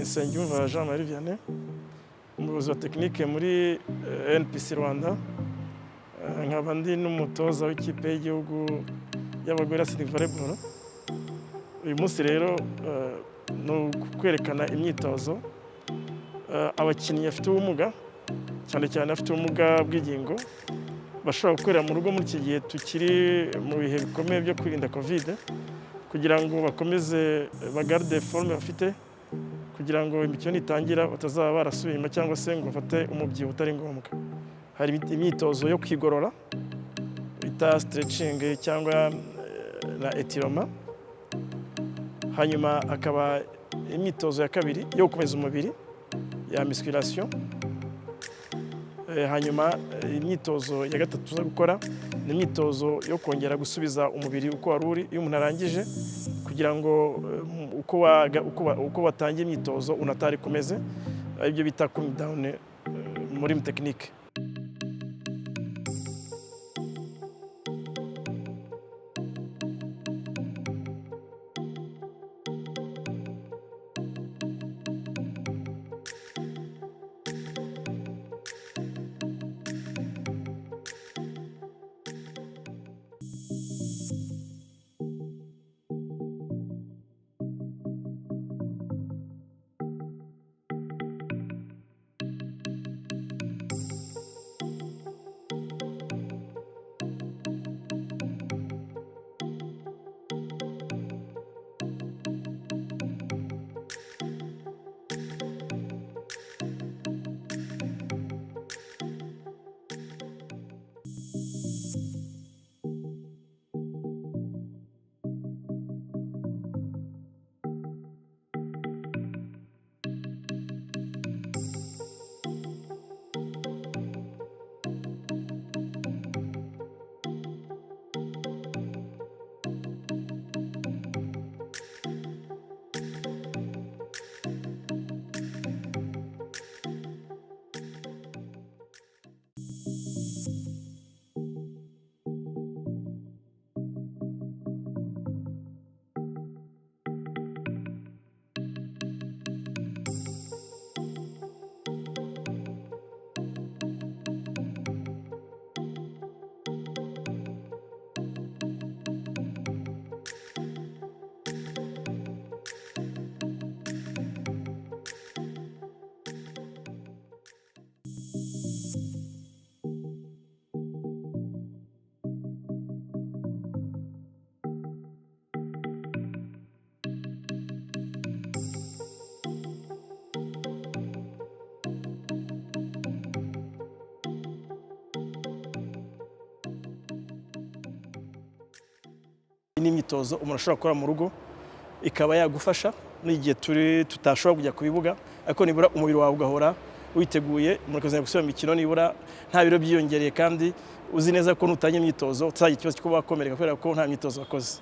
Nsengiyumva Jean Marie Vianney, umuyobozi wa tekinike muri NPC Rwanda, nkaba ndi n'umutoza w'ikipe y'igihugu y'abagore ya volleyball. Uyu munsi rero no kwerekana imyitozo abakinnyi bafite ubumuga, cyane cyane afite ubumuga bw'ingingo, bashobora gukorera mu rugo muri iki gihe tukiri mu bihe bikomeye byo kwirinda Covid, kugira ngo bakomeze bagarde forme bafite, kugira ngo imikino itangira batazaba barasubiye inyuma cyangwa se ngo bafate umubyibuho utari ngombwa. Hari imyitozo yo kwigorora bita stretching cyangwa na etiroma, hanyuma akaba imyitozo ya kabiri yo gukomeza umubiri ya musculation, hanyuma imyitozo ya gatatu tuza gukora ni imyitozo yo kongera gusubiza umubiri uko wari uri iyo umuntu arangije, kugira ngo uko watangiye imyitozo unatari kumeze, ibyo bita cool down muri tekinike. Ni imyitozo umuntu ashobora gukora mu rugo ikaba yagufasha n'igihe tutashobora kujya ku bibuga, ariko nibura umubiri wawe ugahora witeguye murakoze gusubira mu mikino, nibura nta biro byiyongereye kandi uzi neza ko nutangiye imyitozo utazagira ikibazo cyo kuba wakomereka kubera ko nta myitozo wakoze.